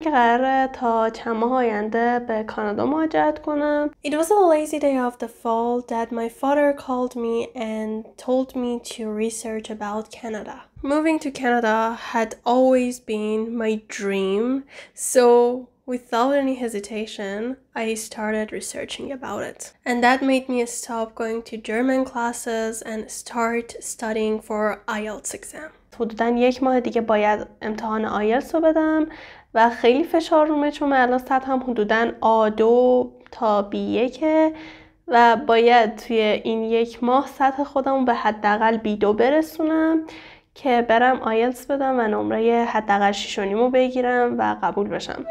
که قراره تا چند ماه آینده به کانادا مهاجرت کنم. It was a lazy day of the fall that my father called me and told me to research about Canada. Moving to Canada had always been my dream, so without any hesitation, I started researching about it. And that made me stop going to German classes and start studying for IELTS exam. حدوداً 1 ماه دیگه باید امتحان آیلتس رو بدم و خیلی فشار رومه چون من الان سطحم حدوداً A2 تا B1 و باید توی این 1 ماه سطح خودم به حداقل B2 برسونم که برم آیلتس بدم و نمره حداقل 6.5 رو بگیرم و قبول بشم.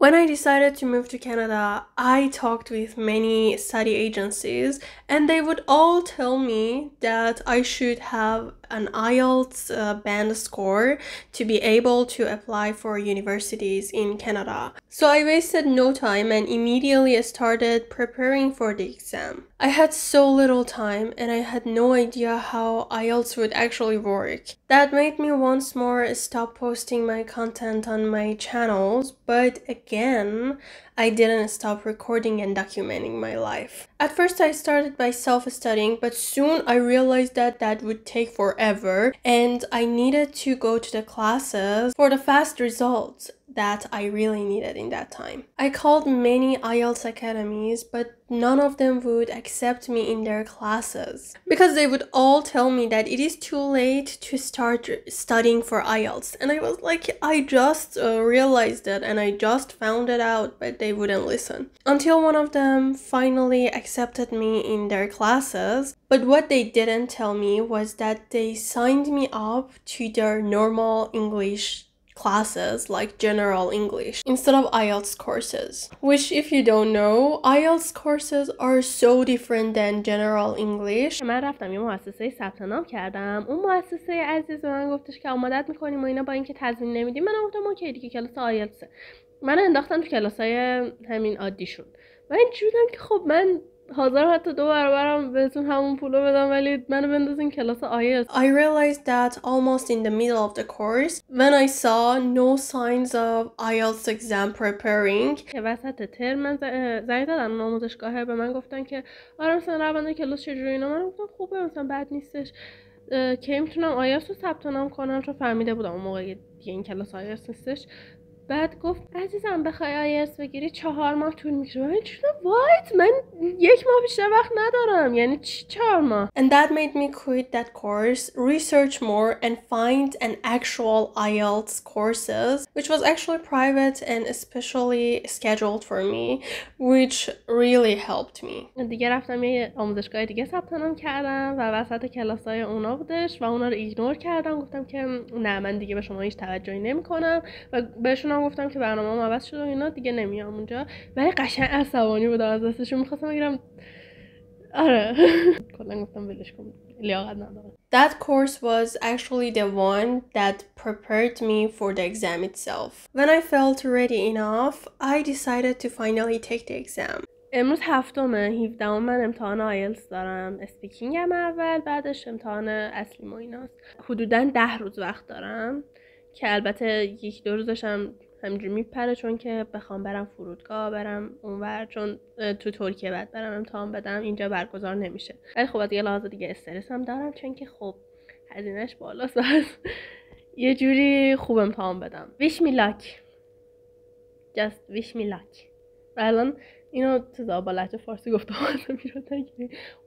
When I decided to move to Canada, I talked with many study agencies and they would all tell me that I should have an IELTS band score to be able to apply for universities in Canada. So I wasted no time and immediately started preparing for the exam. I had so little time and I had no idea how IELTS would actually work. That made me once more stop posting my content on my channels, but again, I didn't stop recording and documenting my life. At first I started by self-studying, but soon I realized that that would take forever and I needed to go to the classes for the fast results that I really needed in that time. I called many IELTS academies, but none of them would accept me in their classes because they would all tell me that it is too late to start studying for IELTS. And I was like, I just realized it and I just found it out, but they wouldn't listen. Until one of them finally accepted me in their classes. But what they didn't tell me was that they signed me up to their normal English classes like general English instead of IELTS courses, which if you don't know, IELTS courses are so different than general English. من رفتم یه مؤسسه ثبت نام کردم. اون مؤسسه عزیز من گفتش که آمادت می‌کنیم و اینا با اینکه تضمین نمیدیم. من گفتم اوکی دیگه کلاس آیلتس. من انداختم تو کلاسای همین عادیشون. من اینجوری بودم که خب من حاضرم حتی 2 برابرم بهتون همون پولو بدم ولی منو بندازین کلاس آیلتس. I realized that almost in the middle of the course when I saw no signs of IELTS exam preparing. که وسط ترم من زنگ زدن اون آموزشگاهه به من گفتن که آره مثلا روند کلاس چجوری اینا. من گفتم خوبه مثلا بد نیستش که میتونم آیلتس رو ثبت نام کنم چون فهمیده بودم اون موقع دیگه این کلاس آیلتس نیستش. بعد گفت عزیزم بخوای آیلتس بگیری 4 ماه طول میکشه. من چون وایت من 1 ماه بیشتر وقت ندارم یعنی چی 4 ماه. And that made me quit that course, research more and find an actual IELTS courses which was actually private and especially scheduled for me which really helped me. دیگه رفتم یه آموزشگاه دیگه ثبت نام کردم و وسط کلاسای اونا بودش و اونا رو ایگنور کردم. گفتم که نه من دیگه به شما هیچ توجهی نمی‌کنم و بهشون گفتم که برنامه‌ام عوض شده و اینا دیگه نمیام اونجا. ولی قشنگ عصبانی بودم از دستشون می‌خواستم بگیرم. آره کلا گفتم ولش کن لیاقت ندارم. That course was actually the one that prepared me for the exam itself. When I felt ready enough, I decided to finally take the exam. امروز 17 من امتحان آیلتس دارم. اسپیکینگم اول بعدش امتحان اصلی و ایناست. حدوداً 10 روز وقت دارم که البته 1-2 روزشم همینجوری میپره چون که بخوام برم فرودگاه برم اونور چون تو ترکیه بعد برم امتحان بدم اینجا برگزار نمیشه. ولی خب از یه لحاظ دیگه استرس هم دارم چون که خب هزینه‌اش بالاست و یه جوری خوب امتحان بدم. Wish me luck. Just wish me luck. الان اینو تو با لهجه فارسی گفتم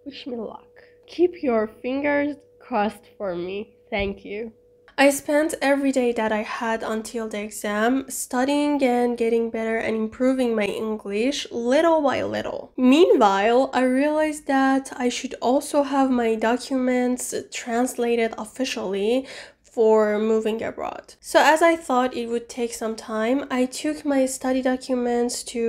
Wish me luck. Keep your fingers crossed for me. Thank you. I spent every day that I had until the exam studying and getting better and improving my English little by little. Meanwhile, I realized that I should also have my documents translated officially for moving abroad. So as I thought it would take some time, I took my study documents to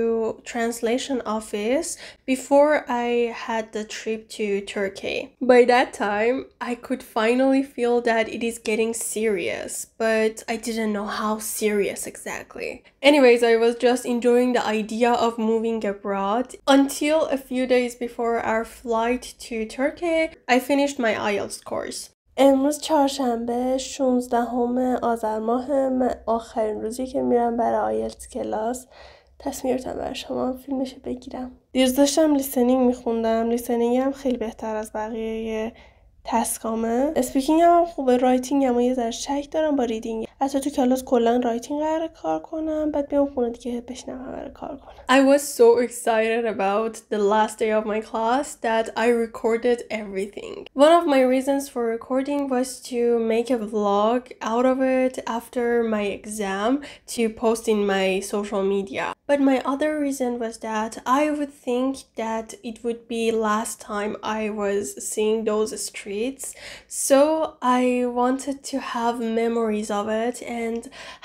translation office before I had the trip to Turkey. By that time, I could finally feel that it is getting serious, but I didn't know how serious exactly. Anyways, I was just enjoying the idea of moving abroad until a few days before our flight to Turkey, I finished my IELTS course. امروز چهارشنبه 16 آذر ماه، آخرین روزی که میرم برای آیلتس کلاس. تصمیم گرفتم برای شما فیلمشو بگیرم. دیروز داشتم لیسنینگ میخوندم. لیسنینگ هم خیلی بهتر از بقیه تسکامه. اسپیکینگ هم خوبه. رایتینگ هم یه ذره شک دارم با ریدینگ. حتی تو کلاس کلا رایتینگ قراره کار کنم، بعد بیام خونه دیگه بشینم قراره کار کنم. I was so excited about the last day of my class that I recorded everything. One of my reasons for recording was to make a vlog out of it after my exam to post in my social media. But my other reason was that I would think that it would be last time I was seeing those streets. So I wanted to have memories of it and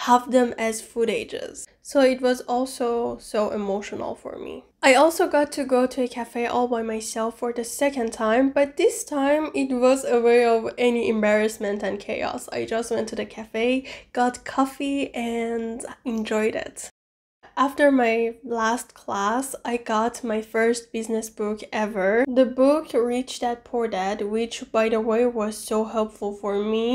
have them as footages. So it was also so emotional for me. I also got to go to a cafe all by myself for the second time, but this time it was away of any embarrassment and chaos. I just went to the cafe, got coffee and enjoyed it. After my last class, I got my first business book ever. The book Rich Dad Poor Dad, which by the way was so helpful for me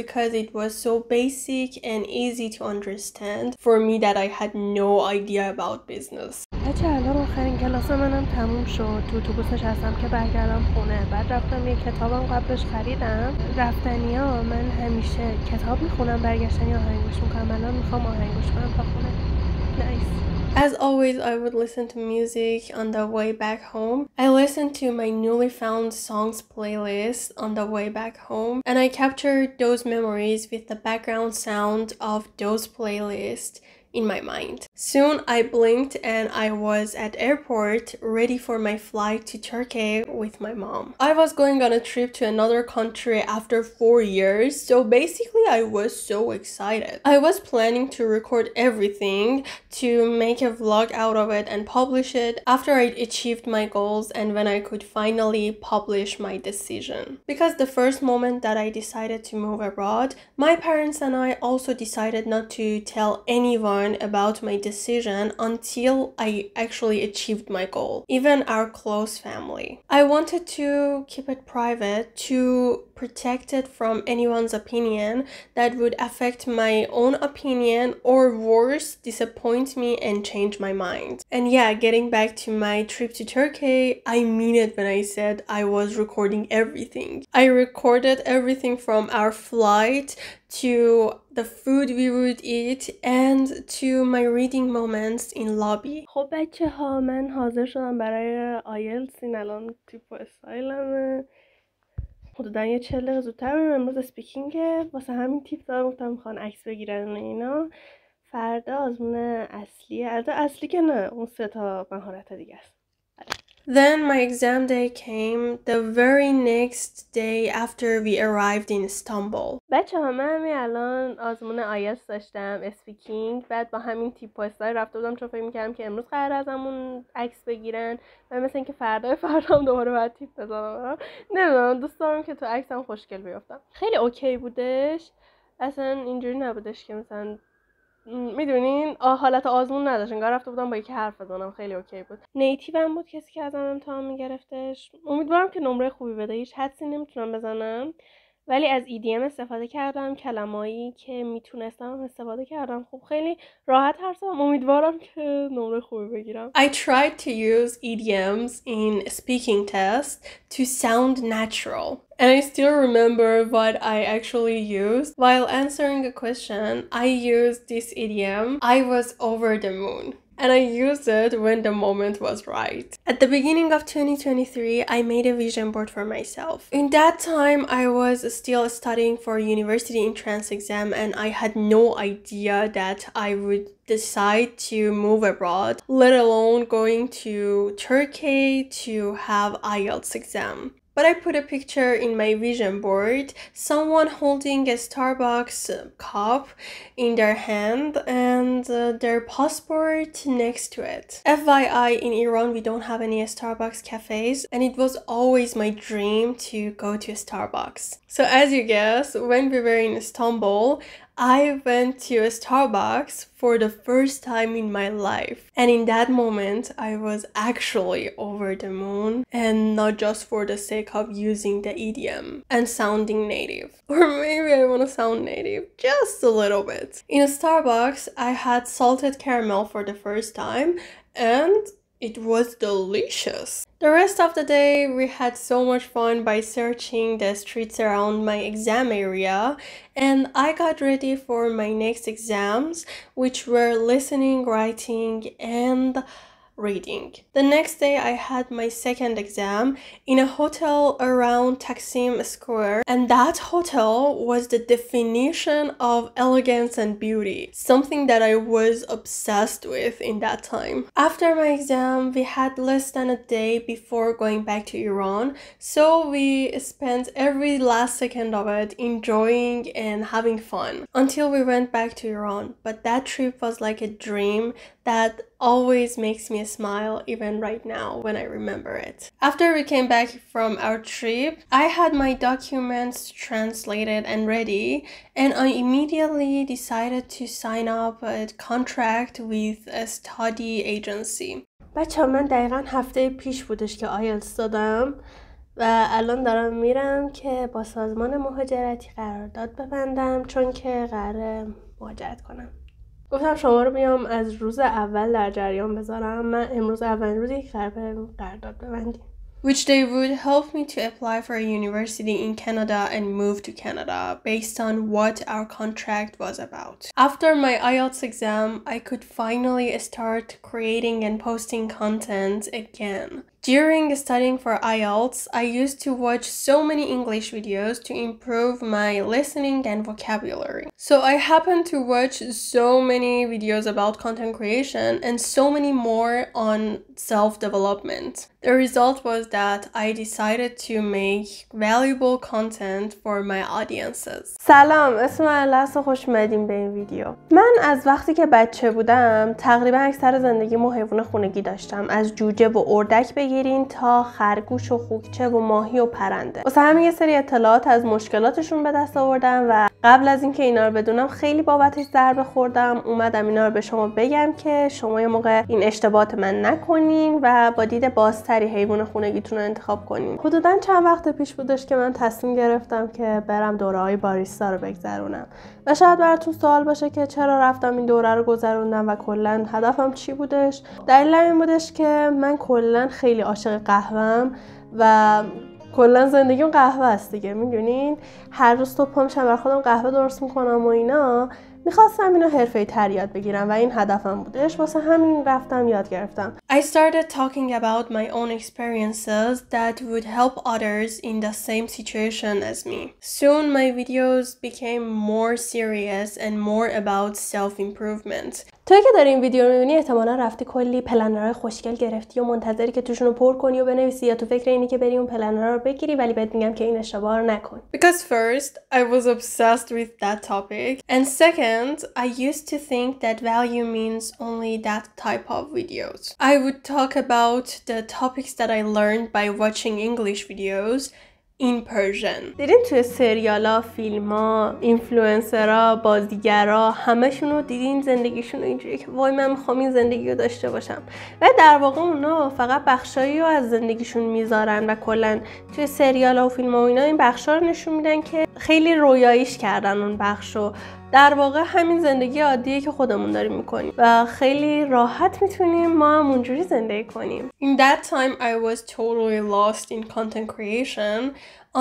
because it was so basic and easy to understand for me that I had no idea about business. بچه الان آخرین کلاس منم تموم شد. تو اتوبوس نشستم که برگردم خونه. بعد رفتم یه کتابم قبلش خریدم. رفتنیا من همیشه کتاب میخونم، برگشتنی آهنگ گوش میکنم. الان میخوام آهنگ گوش کنم تا خونه. Nice. As always, I would listen to music on the way back home. I listened to my newly found songs playlist on the way back home, and I captured those memories with the background sound of those playlists in my mind. Soon I blinked and I was at airport ready for my flight to Turkey with my mom. I was going on a trip to another country after 4 years, so basically I was so excited. I was planning to record everything to make a vlog out of it and publish it after I achieved my goals and when I could finally publish my decision. Because the first moment that I decided to move abroad, my parents and I also decided not to tell anyone about my decision until I actually achieved my goal, even our close family. I wanted to keep it private to protect it from anyone's opinion that would affect my own opinion or worse, disappoint me and change my mind. And yeah, getting back to my trip to Turkey, I mean it when I said I was recording everything. I recorded everything from our flight to the food we would eat and to my reading moments in lobby. خب بچه ها، من حاضر شدم برای آیلتس. این الان تیپ و استایلمه. حدودا یه 40 دقیقه زودتر بریم. امروز اسپیکینگه، واسه همین تیپ دارم گفتم میخوان عکس بگیرن و اینا. فردا آزمون اصلیه. البته اصلی که نه، اون 3 تا مهارت دیگه است. Then my exam day came the very next day after we arrived in Istanbul. بچه ها، من همین الان آزمون آیلتس داشتم، اسپیکینگ. بعد با همین تیپ و استایل رفته بودم چون فکر می‌کردم که امروز قراره ازمون عکس بگیرن و مثل اینکه فردام دوباره باید تیپ بزنم. نمیدونم، دوست دارم که تو عکسم خوشگل بیافتم. خیلی اوکی بودش، اصلا اینجوری نبودش که مثلا میدونین حالت آزمون نداشت. انگار رفته بودم با یکی حرف بزنم. خیلی اوکی بود. نیتیوم بود کسی که ازم امتحان میگرفتش. امیدوارم که نمره خوبی بده. هیچ حدسی نمیتونم بزنم، ولی از EDM استفاده کردم، کلمایی که میتونستم استفاده کردم. خب خیلی راحت حرف زدم. امیدوارم که نمره خوبی بگیرم. I tried to use EDMs in speaking test to sound natural. And I still remember what I actually used. While answering a question, I used this idiom, I was over the moon. And I used it when the moment was right. At the beginning of 2023, I made a vision board for myself. In that time, I was still studying for university entrance exam and I had no idea that I would decide to move abroad, let alone going to Turkey to have IELTS exam. But I put a picture in my vision board, someone holding a Starbucks cup in their hand and their passport next to it. FYI, in Iran we don't have any Starbucks cafes and it was always my dream to go to Starbucks. So as you guess, when we were in Istanbul, I went to a Starbucks for the first time in my life. And in that moment, I was actually over the moon, and not just for the sake of using the idiom and sounding native. Or maybe I want to sound native just a little bit. In a Starbucks, I had salted caramel for the first time, and it was delicious. The rest of the day, we had so much fun by searching the streets around my exam area, and I got ready for my next exams, which were listening, writing, and reading. The next day, I had my second exam in a hotel around Taksim Square, and that hotel was the definition of elegance and beauty, something that I was obsessed with in that time. After my exam, we had less than a day before going back to Iran, so we spent every last second of it enjoying and having fun until we went back to Iran. But that trip was like a dream that always makes me smile even right now when I remember it. After we came back from our trip, I had my documents translated and ready, and I immediately decided to sign up a contract with a study agency. بچه‌ها من دقیقاً هفته پیش بودش که آیلتس دادم و الان دارم میرم که با سازمان مهاجرتی قرارداد ببندم چون که قراره مهاجرت کنم. گفتم شما رو بیام از روز اول در جریان بذارم. من امروز اولین روزی که قرارداد ببندیم. Which they would help me to apply for a university in Canada and move to Canada based on what our contract was about. After my IELTS exam, I could finally start creating and posting content again. During studying for IELTS, I used to watch so many English videos to improve my listening and vocabulary. So I happened to watch so many videos about content creation and so many more on self-development. The result was that I decided to make valuable content for my audiences. سلام، اسم الاس و خوش اومدین به این ویدیو. من از وقتی که بچه بودم تقریبا اکثر زندگیمو حیوان خونگی داشتم، از جوجه و اردک بگیرین تا خرگوش و خوکچه و ماهی و پرنده. واسه همین یه سری اطلاعات از مشکلاتشون به دست آوردم و قبل از اینکه اینا رو بدونم خیلی بابتش ضربه خوردم. اومدم اینا رو به شما بگم که شما یه موقع این اشتباهات من نکنین و با دید بازتری حیوان خونگیتون رو انتخاب کنین. حدوداً چند وقت پیش بودش که من تصمیم گرفتم که برم دوره‌های باریستا رو بگذرونم و شاید براتون سوال باشه که چرا رفتم این دوره رو گذروندم و کلاً هدفم چی بودش. دلیل این بودش که من کلاً خیلی عاشق قهوه‌ام و کلا زندگیم قهوه است دیگه، میدونین هر روز صبح پا میشم برای خودم قهوه درست میکنم و اینا. میخواستم اینو حرفه‌ای‌تر یاد بگیرم و این هدفم بودش، واسه همین رفتم یاد گرفتم. I started talking about my own experiences that would help others in the same situation as me. Soon my videos became more serious and more about self-improvement. توی که داری این ویدیو رو می‌بینی احتمالاً رفتی کلی پلنرهای خوشگل گرفتی و منتظری که توشون رو پر کنی و بنویسی یا تو فکر اینی که بری اون پلنرها رو بگیری، ولی بهت میگم که این اشتباه رو نکن. Because first, I was obsessed with that topic, and second, I used to think that value means only that type of videos. I would talk about the topics that I learned by watching English videos in Persian. دیدین توی سریالا، فیلم‌ها، اینفلوئنسرها، بازیگرا همشون رو دیدین زندگیشون اینجوریه که وای من میخوام این زندگی رو داشته باشم، و در واقع اونا فقط بخشایی رو از زندگیشون میذارن و کلا توی سریالا و فیلم‌ها و اینا این بخشا رو نشون میدن که خیلی رویاییش کردن اون بخشو. در واقع همین زندگی عادیه که خودمون داریم میکنیم و خیلی راحت میتونیم ما هم اونجوری زندگی کنیم. In that time I was totally lost in content creation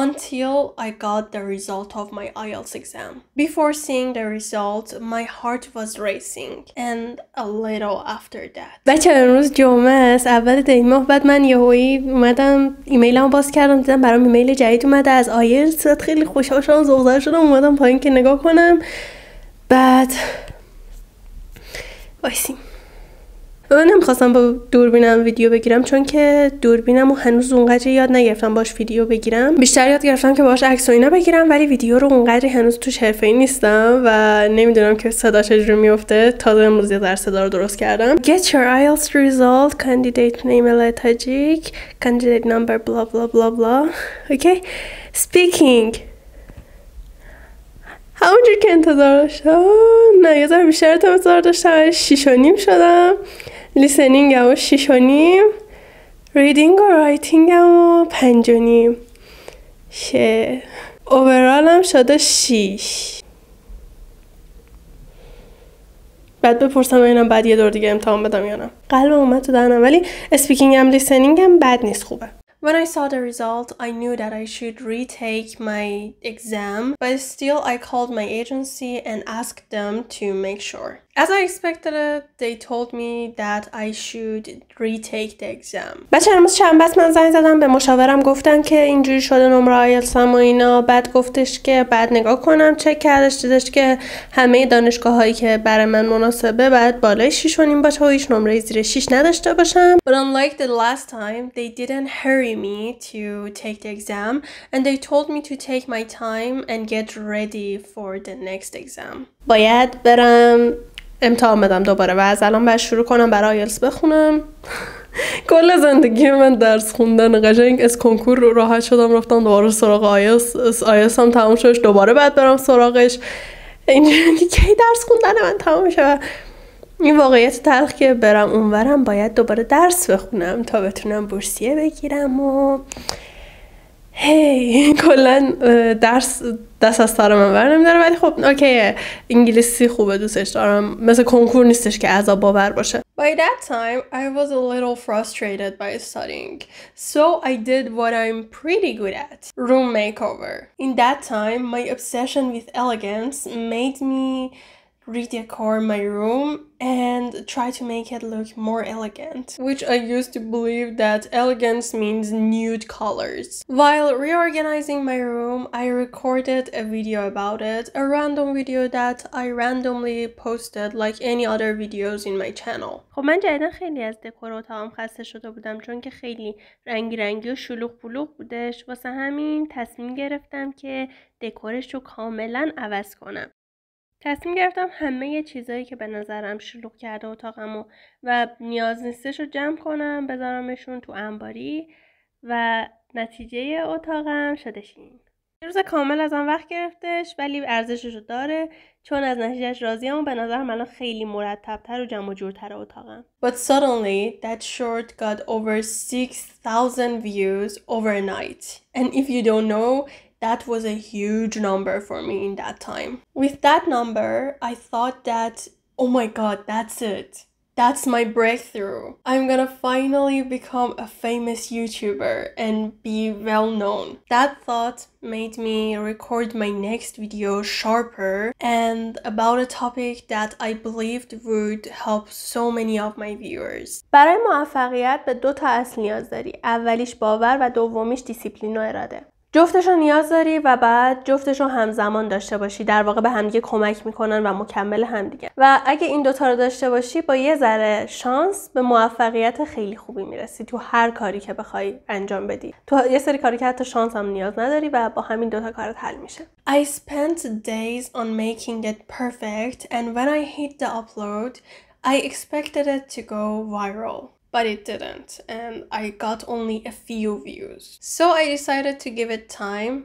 until I got the result of my IELTS exam. Before seeing the result, my heart was racing, and a little after that. بچه امروز جمعه است، اول دی ماه. بعد من یهویی اومدم ایمیلمو باز کردم، دیدم برام ایمیل جدید اومده از آیلتس. خیلی خوشحال شدم، ذوق‌زده شدم، اومدم پایین که نگاه کنم. بعد وایسیم، من نمیخواستم با دوربینم ویدیو بگیرم چون که دوربینمو هنوز اونقدر یاد نگرفتم باش ویدیو بگیرم. بیشتر یاد گرفتم که باش عکس و اینا بگیرم، ولی ویدیو رو اونقدر هنوز توش حرفه‌ای نیستم و نمیدونم که صدا چجوری میفته. تازه امروز یه ذره صدا رو درست کردم. Get your IELTS result, candidate name Ella Tajik, candidate number blah blah blah blah. Okay, speaking. همونجور که انتظار داشتم نه یه ذره بیشتر انتظار داشتم. 6.5 شدم. لیسنینگ هم 6.5. ریدینگ و رایتینگ هم 5.5. اوورال هم شده 6. بعد بپرسم اینم بعد یه دور دیگه امتحان بدم یا نه. قلبم اومد تو دهنم. ولی اسپیکینگ هم لیسنینگ هم بد نیست، خوبه. When I saw the result, I knew that I should retake my exam, but still I called my agency and asked them to make sure. As I expected it, they told me that I should retake the exam. بچه امروز شنبه است، من زنگ زدم به مشاورم، گفتم که اینجوری شده نمره آیلتسم و اینا. بعد گفتش که بعد نگاه کنم، چک کردش دیدش که همه دانشگاه هایی که برای من مناسبه بعد بالای 6.5 باشه و هیچ نمره زیر 6 نداشته باشم. But unlike the last time, they didn't hurry me to take the exam and they told me to take my time and get ready for the next exam. باید برم امتحان بدم دوباره و از الان باید شروع کنم برای آیلتس بخونم. کل زندگی من درس خوندن، قشنگ از کنکور راحت شدم رفتم دوباره سراغ آیلتس هم تموم شدش، دوباره بعد برم سراغش. اینجوری که درس خوندن من تموم میشه و این واقعیت تلخ که برم اونورم باید دوباره درس بخونم تا بتونم بورسیه بگیرم و کلا درس دست از سر من بر نمیداره. ولی خب اوکیه، انگلیسی خوبه، دوستش دارم، مثل کنکور نیستش که عذاب باور باشه. By that time I was a little frustrated by studying, so I did what I'm pretty good at, room makeover. In that time my obsession with elegance made me redecor my room and try to make it look more elegant, which I used to believe that elegance means nude colors. While reorganizing my room, I recorded a video about it, a random video that I randomly posted like any other videos in my channel. خب من جدیدن خیلی از دکور اتاقم خسته شده بودم چون که خیلی رنگی رنگی و شلوغ پلوغ بودش، واسه همین تصمیم گرفتم که دکورش رو کاملا عوض کنم. تصمیم گرفتم همه چیزایی که به نظرم شلوغ کرده اتاقمو و نیاز نیستش رو جمع کنم، بذارمشون تو انباری و نتیجه اتاقم شدش این. روز کامل ازم وقت گرفتش ولی ارزشش رو داره چون از نتیجهش راضیم و به نظرم الان خیلی مرتب‌تر و جمع و جورتر اتاقم. But suddenly that short got over 6,000 views overnight. And if you don't know, that was a huge number for me in that time. With that number, I thought that, oh my god, that's it. That's my breakthrough. I'm gonna finally become a famous YouTuber and be well known. That thought made me record my next video sharper and about a topic that I believed would help so many of my viewers. برای موفقیت به 2 تا اصل نیاز داری. اولیش باور و دومیش دیسیپلین و اراده. جفتشو نیاز داری و بعد جفتشو همزمان داشته باشی. در واقع به همدیگه کمک میکنن و مکمل همدیگه. و اگه این 2 تا رو داشته باشی با یه ذره شانس به موفقیت خیلی خوبی میرسی تو هر کاری که بخوای انجام بدی. تو یه سری کاری که حتی شانس هم نیاز نداری و با همین 2 تا کارت حل میشه. I spent days on making it perfect and when I hit the upload, I expected it to go viral. But it didn't, and I got only a few views. So I decided to give it time,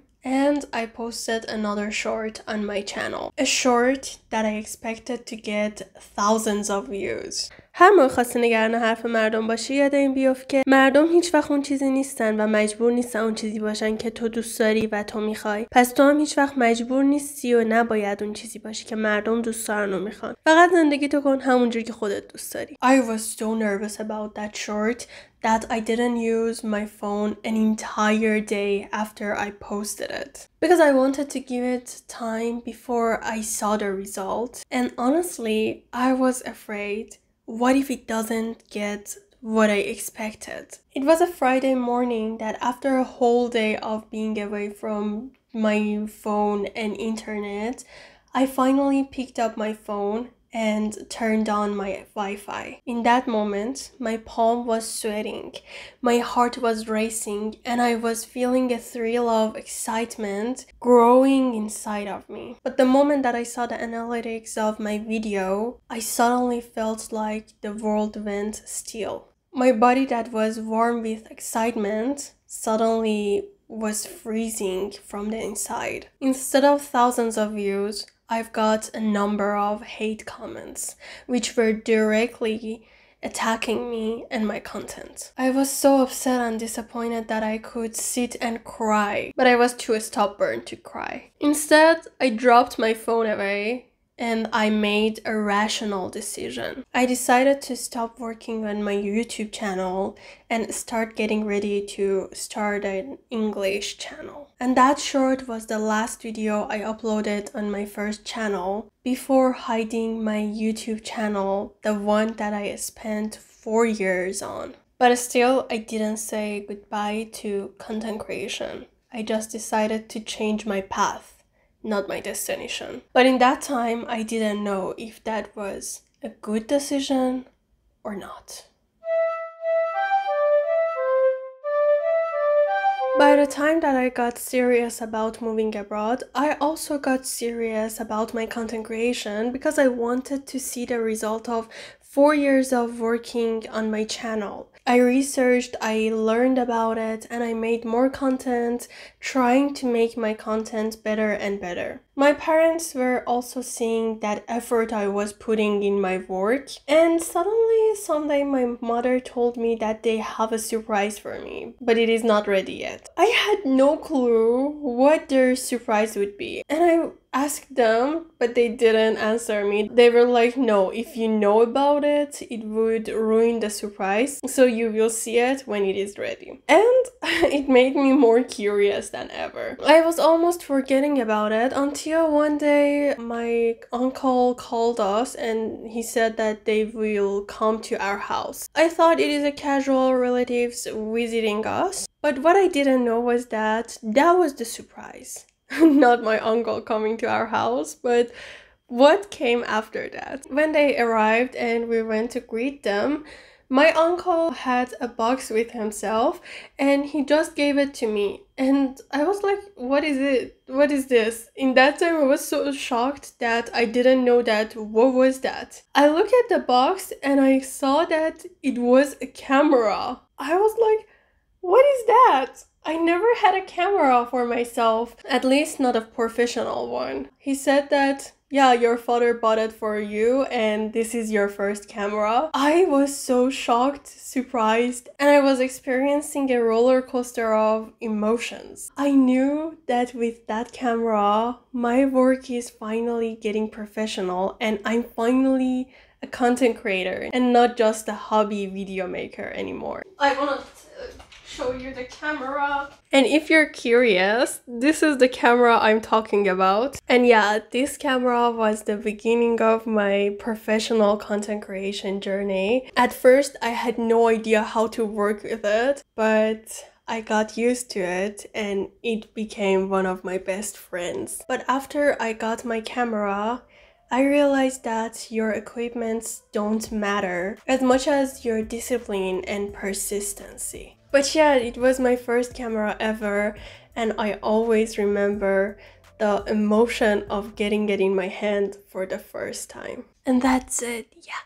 and I posted another short on my channel. A short that I expected to get thousands of views. هر موقع خواستی نگران حرف مردم باشی یاد این بیفت که مردم هیچ وقت اون چیزی نیستن و مجبور نیستن اون چیزی باشن که تو دوست داری و تو میخوای. پس تو هم هیچ وقت مجبور نیستی و نباید اون چیزی باشی که مردم دوست دارن و میخوان. فقط زندگی تو کن همونجوری که خودت دوست داری. I was so nervous about that short that I didn't use my phone an entire day after I posted it. Because I wanted to give it time before I saw the result. And honestly, I was afraid. What if it doesn't get what I expected? It was a Friday morning that after a whole day of being away from my phone and internet, I finally picked up my phone and turned on my Wi-Fi. In that moment, my palm was sweating, my heart was racing, and I was feeling a thrill of excitement growing inside of me. But the moment that I saw the analytics of my video, I suddenly felt like the world went still. My body that was warm with excitement suddenly was freezing from the inside. Instead of thousands of views, I've got a number of hate comments, which were directly attacking me and my content. I was so upset and disappointed that I could sit and cry, but I was too stubborn to cry. Instead, I dropped my phone away and I made a rational decision. I decided to stop working on my YouTube channel and start getting ready to start an English channel. And that short was the last video I uploaded on my first channel before hiding my YouTube channel, the one that I spent 4 years on. But still, I didn't say goodbye to content creation. I just decided to change my path, not my destination. But in that time, I didn't know if that was a good decision or not. By the time that I got serious about moving abroad, I also got serious about my content creation because I wanted to see the result of 4 years of working on my channel. I researched, I learned about it, and I made more content, trying to make my content better and better. My parents were also seeing that effort I was putting in my work, and suddenly someday my mother told me that they have a surprise for me, but it is not ready yet. I had no clue what their surprise would be, and I asked them, but they didn't answer me. They were like, no, if you know about it, it would ruin the surprise, so you will see it when it is ready. And it made me more curious than ever. I was almost forgetting about it until one day my uncle called us and he said that they will come to our house. I thought it is a casual relatives visiting us, but what I didn't know was that was the surprise. Not my uncle coming to our house, but what came after that. When they arrived and we went to greet them, my uncle had a box with himself and he just gave it to me. And I was like, what is it? What is this? In that time, I was so shocked that I didn't know that. What was that? I looked at the box and I saw that it was a camera. I was like, what is that? I never had a camera for myself, at least not a professional one. He said that, yeah, your father bought it for you and this is your first camera. I was so shocked, surprised, and I was experiencing a roller coaster of emotions. I knew that with that camera, my work is finally getting professional and I'm finally a content creator and not just a hobby video maker anymore. I want to show you the camera. And if you're curious, this is the camera I'm talking about. And yeah, this camera was the beginning of my professional content creation journey. At first, I had no idea how to work with it, but I got used to it and it became one of my best friends. But after I got my camera, I realized that your equipments don't matter as much as your discipline and persistency. But yeah, it was my first camera ever and I always remember the emotion of getting it in my hand for the first time. And that's it, yeah.